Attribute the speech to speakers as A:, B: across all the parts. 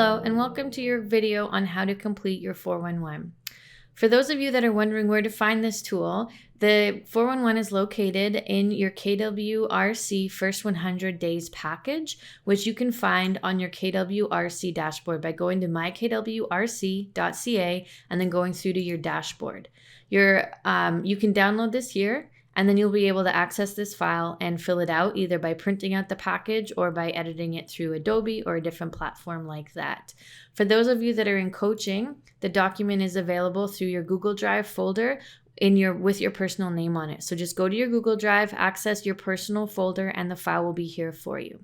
A: Hello, and welcome to your video on how to complete your 411. For those of you that are wondering where to find this tool, the 411 is located in your KWRC First 100 Days package, which you can find on your KWRC dashboard by going to mykwrc.ca and then going through to your dashboard. You can download this here, and then you'll be able to access this file and fill it out either by printing out the package or by editing it through Adobe or a different platform like that. For those of you that are in coaching, the document is available through your Google Drive folder with your personal name on it. So just go to your Google Drive, access your personal folder, and the file will be here for you.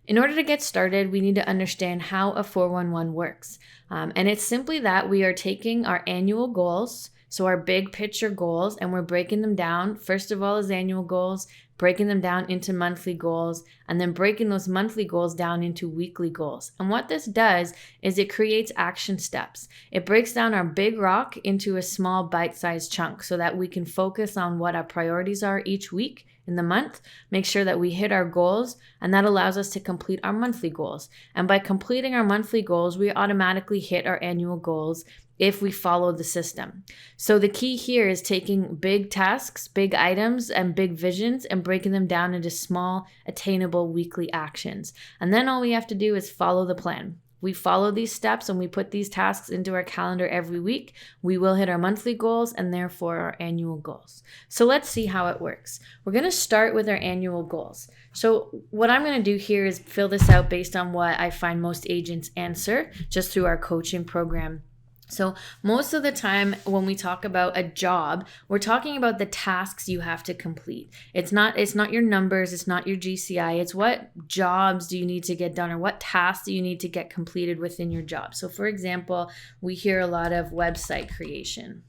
A: In order to get started, we need to understand how a 411 works. And it's simply that we are taking our annual goals, so our big picture goals, and we're breaking them down, first of all, as annual goals, breaking them down into monthly goals, and then breaking those monthly goals down into weekly goals. And what this does is it creates action steps. It breaks down our big rock into a small bite-sized chunk so that we can focus on what our priorities are each week in the month, make sure that we hit our goals, and that allows us to complete our monthly goals. And by completing our monthly goals, we automatically hit our annual goals if we follow the system. So the key here is taking big tasks, big items, and big visions and breaking them down into small, attainable weekly actions. And then all we have to do is follow the plan. We follow these steps and we put these tasks into our calendar every week. We will hit our monthly goals and therefore our annual goals. So let's see how it works. We're going to start with our annual goals. So what I'm going to do here is fill this out based on what I find most agents answer just through our coaching program. So most of the time when we talk about a job, we're talking about the tasks you have to complete. It's not your numbers, it's not your GCI, it's what jobs do you need to get done or what tasks do you need to get completed within your job. So for example, we hear a lot of website creation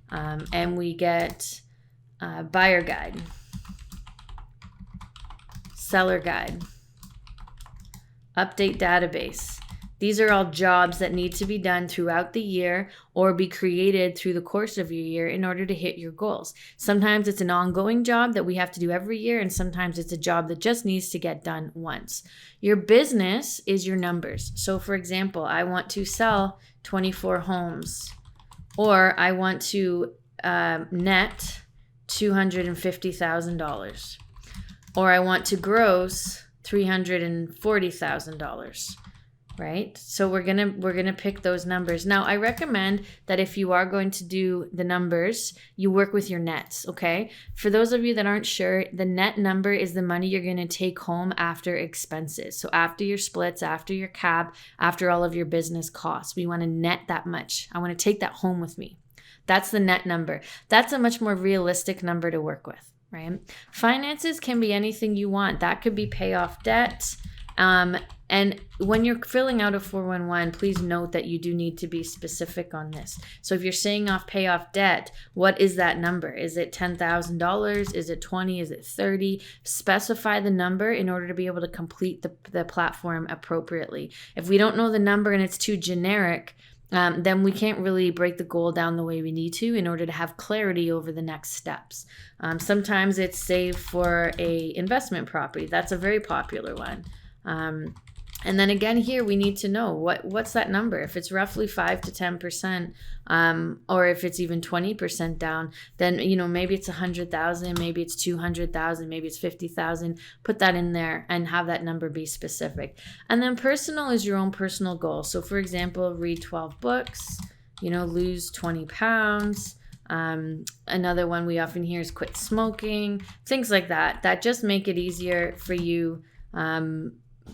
A: and we get buyer guide, seller guide, update database. These are all jobs that need to be done throughout the year or be created through the course of your year in order to hit your goals. Sometimes it's an ongoing job that we have to do every year, and sometimes it's a job that just needs to get done once. Your business is your numbers. So for example, I want to sell 24 homes, or I want to net $250,000, or I want to gross $340,000. Right? So we're gonna pick those numbers. Now, I recommend that if you are going to do the numbers, you work with your nets, okay? For those of you that aren't sure, the net number is the money you're gonna take home after expenses. So after your splits, after your cap, after all of your business costs, we wanna net that much. I wanna take that home with me. That's the net number. That's a much more realistic number to work with, right? Finances can be anything you want. That could be pay off debt. And when you're filling out a 411, please note that you do need to be specific on this. So if you're saying pay off debt, what is that number? Is it $10,000? Is it 20? Is it 30? Specify the number in order to be able to complete the platform appropriately. If we don't know the number and it's too generic, then we can't really break the goal down the way we need to in order to have clarity over the next steps. Sometimes it's save for a investment property. That's a very popular one. And then again here, we need to know what's that number. If it's roughly 5 to 10%, or if it's even 20% down, then, maybe it's 100,000, maybe it's 200,000, maybe it's 50,000. Put that in there and have that number be specific. And then personal is your own personal goal. So for example, read 12 books, lose 20 pounds. Another one we often hear is quit smoking, things like that. That just make it easier for you,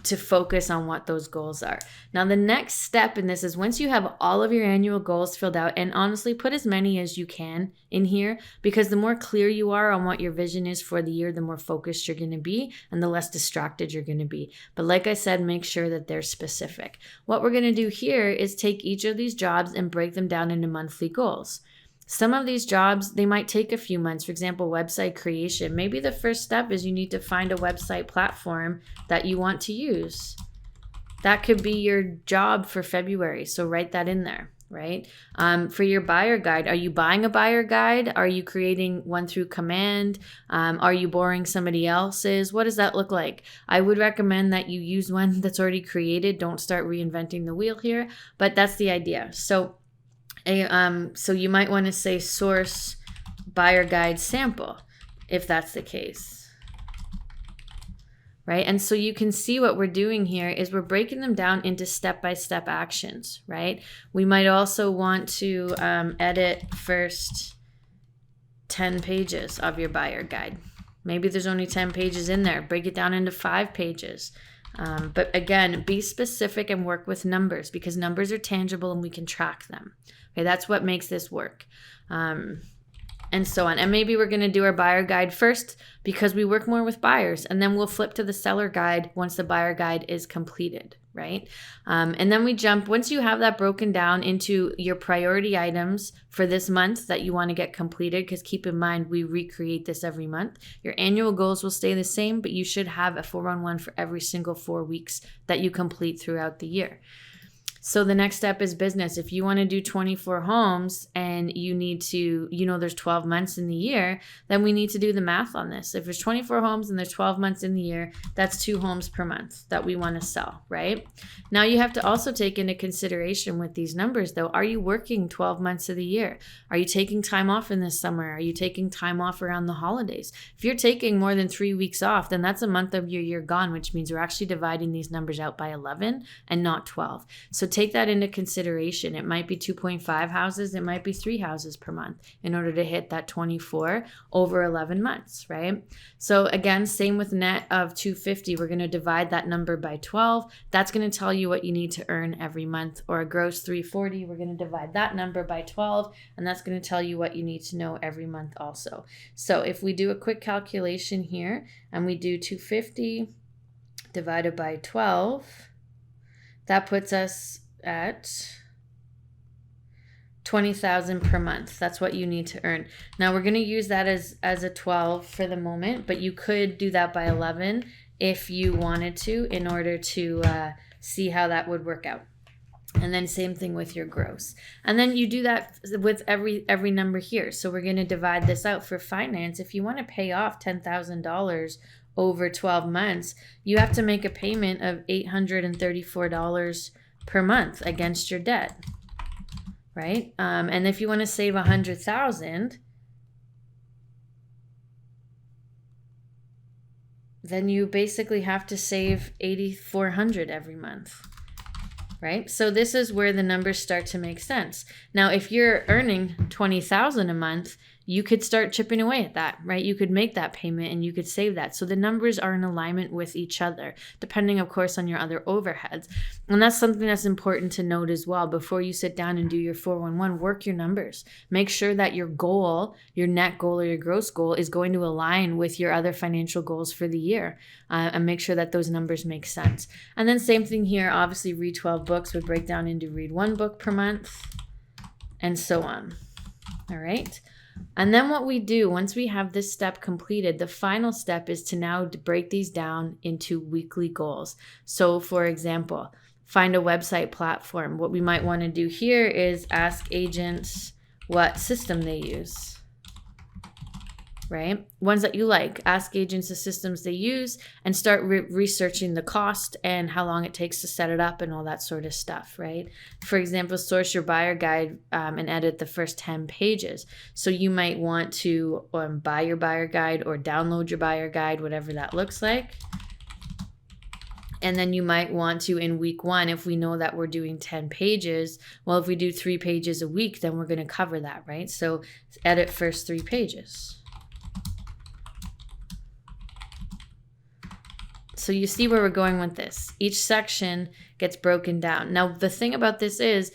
A: to focus on what those goals are. Now, the next step in this is once you have all of your annual goals filled out, and honestly, put as many as you can in here, because the more clear you are on what your vision is for the year, the more focused you're going to be and the less distracted you're going to be. But like I said, make sure that they're specific. What we're going to do here is take each of these jobs and break them down into monthly goals. Some of these jobs, they might take a few months. For example, website creation. Maybe the first step is you need to find a website platform that you want to use. That could be your job for February, so write that in there. right? For your buyer guide, are you buying a buyer guide? Are you creating one through command? Are you borrowing somebody else's? What does that look like? I would recommend that you use one that's already created. Don't start reinventing the wheel here, but that's the idea. So you might want to say source buyer guide sample if that's the case, right? And so you can see what we're doing here is we're breaking them down into step-by-step actions, right? We might also want to edit first 10 pages of your buyer guide. Maybe there's only 10 pages in there. Break it down into 5 pages. But again, be specific and work with numbers because numbers are tangible and we can track them. Okay, that's what makes this work. And so on. And maybe we're going to do our buyer guide first because we work more with buyers, and then we'll flip to the seller guide once the buyer guide is completed, right? And then we jump, once you have that broken down into your priority items for this month that you want to get completed, because keep in mind, we recreate this every month. Your annual goals will stay the same, but you should have a 4-on-1 for every single 4 weeks that you complete throughout the year. So the next step is business. If you want to do 24 homes and you need to, there's 12 months in the year, then we need to do the math on this. If there's 24 homes and there's 12 months in the year, that's 2 homes per month that we want to sell, right? Now you have to also take into consideration with these numbers though, are you working 12 months of the year? Are you taking time off in the summer? Are you taking time off around the holidays? If you're taking more than 3 weeks off, then that's a month of your year gone, which means we're actually dividing these numbers out by 11 and not 12. So take that into consideration. It might be 2.5 houses. It might be 3 houses per month in order to hit that 24 over 11 months, right? So again, same with net of 250. We're going to divide that number by 12. That's going to tell you what you need to earn every month. Or a gross 340. We're going to divide that number by 12. And that's going to tell you what you need to know every month also. So if we do a quick calculation here and we do 250 divided by 12, that puts us at 20,000 per month. That's what you need to earn. Now we're going to use that as a 12 for the moment, but you could do that by 11 if you wanted to in order to see how that would work out. And then same thing with your gross. And then you do that with every number here. So we're going to divide this out for finance. If you want to pay off $10,000 over 12 months, you have to make a payment of $834 per month against your debt, right? And if you want to save 100,000, then you basically have to save 8,400 every month, right? So this is where the numbers start to make sense. Now, if you're earning 20,000 a month, you could start chipping away at that, right? You could make that payment and you could save that. So the numbers are in alignment with each other, depending, of course, on your other overheads. And that's something that's important to note as well. Before you sit down and do your 411, work your numbers. Make sure that your goal, your net goal or your gross goal is going to align with your other financial goals for the year, and make sure that those numbers make sense. And then same thing here, obviously read 12 books would break down into read 1 book per month and so on. All right. And then what we do once we have this step completed, the final step is to now break these down into weekly goals. So for example, find a website platform. What we might want to do here is ask agents what system they use, right? Ones that you like. Ask agents the systems they use and start researching the cost and how long it takes to set it up and all that sort of stuff, right? For example, source your buyer guide and edit the first 10 pages. So you might want to buy your buyer guide or download your buyer guide, whatever that looks like. And then you might want to, in week 1, if we know that we're doing 10 pages, well, if we do 3 pages a week, then we're going to cover that, right? So edit first 3 pages. So you see where we're going with this. Each section gets broken down. Now, the thing about this is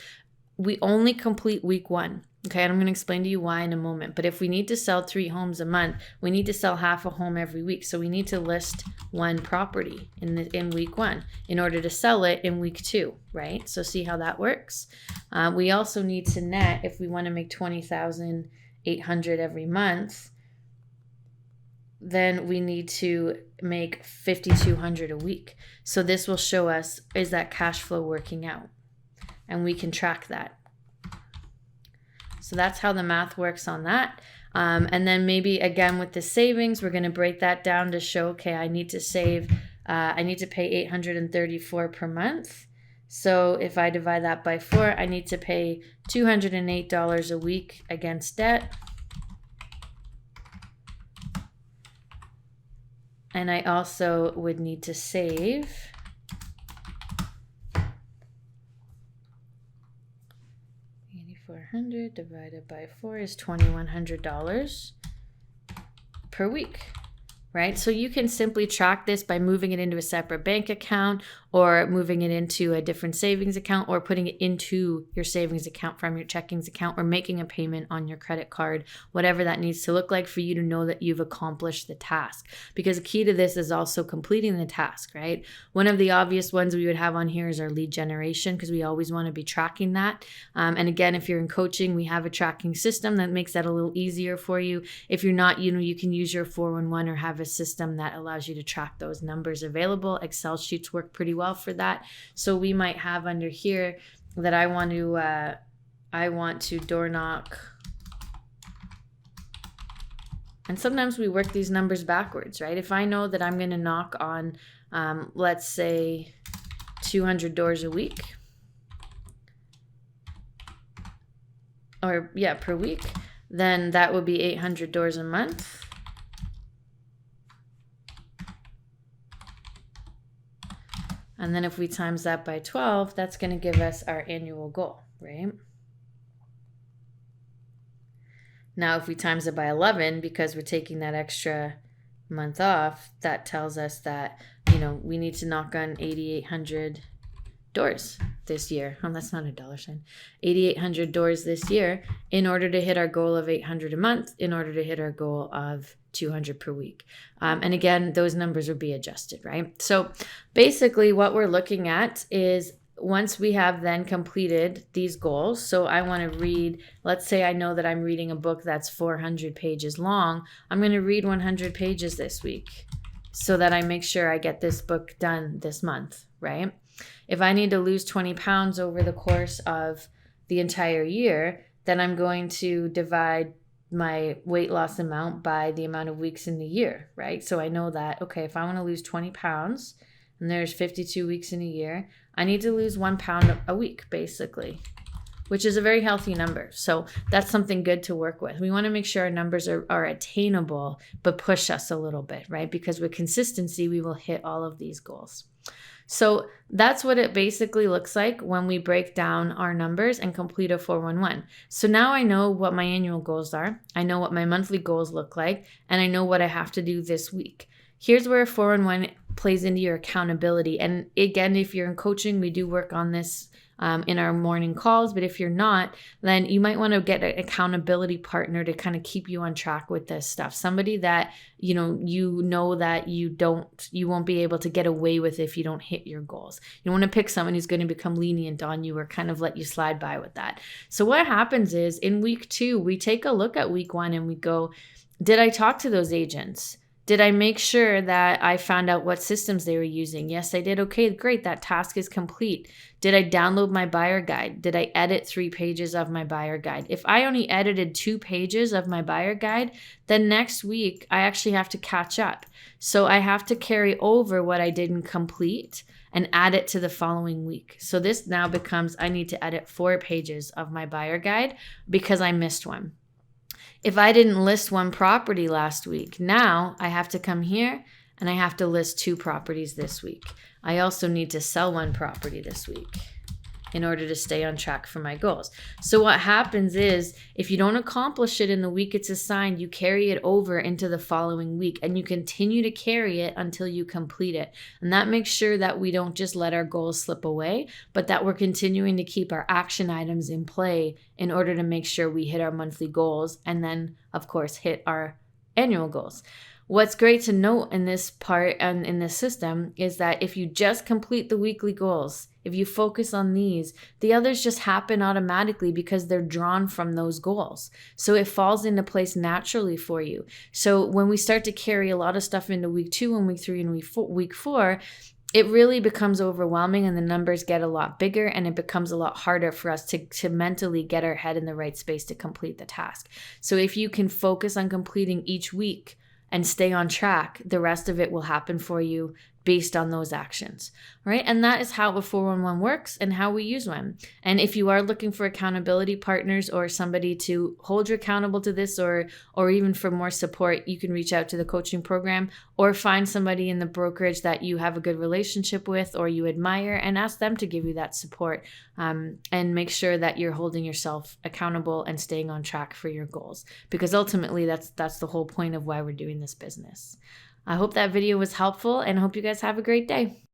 A: we only complete week 1. Okay, and I'm going to explain to you why in a moment. But if we need to sell 3 homes a month, we need to sell half a home every week. So we need to list 1 property in week 1 in order to sell it in week 2, right? So see how that works. We also need to net if we want to make $20,800 every month. Then we need to make $5,200 a week. So this will show us, is that cash flow working out? And we can track that. So that's how the math works on that. And then maybe again with the savings, we're going to break that down to show, okay, I need to save, I need to pay $834 per month. So if I divide that by 4, I need to pay $208 a week against debt. And I also would need to save $8,400 divided by 4 is $2,100 per week, right? So you can simply track this by moving it into a separate bank account or moving it into a different savings account or putting it into your savings account from your checkings account or making a payment on your credit card, whatever that needs to look like for you to know that you've accomplished the task. Because the key to this is also completing the task, right? One of the obvious ones we would have on here is our lead generation, because we always want to be tracking that. And again, if you're in coaching, we have a tracking system that makes that a little easier for you. If you're not, you can use your 411 or have a system that allows you to track those numbers available. Excel sheets work pretty well for that. So we might have under here that I want to door knock. And sometimes we work these numbers backwards, right? If I know that I'm going to knock on, let's say 200 doors a week, or yeah, per week, then that would be 800 doors a month. And then if we times that by 12, that's going to give us our annual goal, right? Now, if we times it by 11, because we're taking that extra month off, that tells us that, we need to knock on 8,800 doors this year. Oh, that's not a dollar sign. 8,800 doors this year in order to hit our goal of 800 a month, in order to hit our goal of 200 per week. And again, those numbers will be adjusted, right? So basically what we're looking at is once we have then completed these goals, so I want to read, let's say I know that I'm reading a book that's 400 pages long. I'm going to read 100 pages this week so that I make sure I get this book done this month, right? If I need to lose 20 pounds over the course of the entire year, then I'm going to divide my weight loss amount by the amount of weeks in the year, right? So I know that, okay, if I want to lose 20 pounds and there's 52 weeks in a year, I need to lose 1 pound a week, basically, which is a very healthy number. So that's something good to work with. We want to make sure our numbers are attainable, but push us a little bit, right? Because with consistency, we will hit all of these goals. So that's what it basically looks like when we break down our numbers and complete a 411. So now I know what my annual goals are. I know what my monthly goals look like, and I know what I have to do this week. Here's where a 411 plays into your accountability. And again, if you're in coaching, we do work on this in our morning calls. But if you're not, then you might want to get an accountability partner to kind of keep you on track with this stuff. Somebody that, you know that you won't be able to get away with if you don't hit your goals. You want to pick someone who's going to become lenient on you or kind of let you slide by with that. So what happens is in week 2, we take a look at week 1 and we go, did I talk to those agents? Did I make sure that I found out what systems they were using? Yes, I did. Okay, great. That task is complete. Did I download my buyer guide? Did I edit 3 pages of my buyer guide? If I only edited 2 pages of my buyer guide, then next week I actually have to catch up. So I have to carry over what I didn't complete and add it to the following week. So this now becomes, I need to edit 4 pages of my buyer guide because I missed one. If I didn't list 1 property last week, now I have to come here and I have to list 2 properties this week. I also need to sell 1 property this week in order to stay on track for my goals. So what happens is if you don't accomplish it in the week it's assigned, you carry it over into the following week and you continue to carry it until you complete it. And that makes sure that we don't just let our goals slip away, but that we're continuing to keep our action items in play in order to make sure we hit our monthly goals and then, of course, hit our annual goals. What's great to note in this part and in this system is that if you just complete the weekly goals, if you focus on these, the others just happen automatically because they're drawn from those goals. So it falls into place naturally for you. So when we start to carry a lot of stuff into week 2 and week 3 and week 4, it really becomes overwhelming and the numbers get a lot bigger, and it becomes a lot harder for us to mentally get our head in the right space to complete the task. So if you can focus on completing each week and stay on track, the rest of it will happen for you based on those actions, right? And that is how a 411 works and how we use one. And if you are looking for accountability partners or somebody to hold you accountable to this, or even for more support, you can reach out to the coaching program or find somebody in the brokerage that you have a good relationship with or you admire and ask them to give you that support, and make sure that you're holding yourself accountable and staying on track for your goals, because ultimately that's the whole point of why we're doing this business. I hope that video was helpful and I hope you guys have a great day.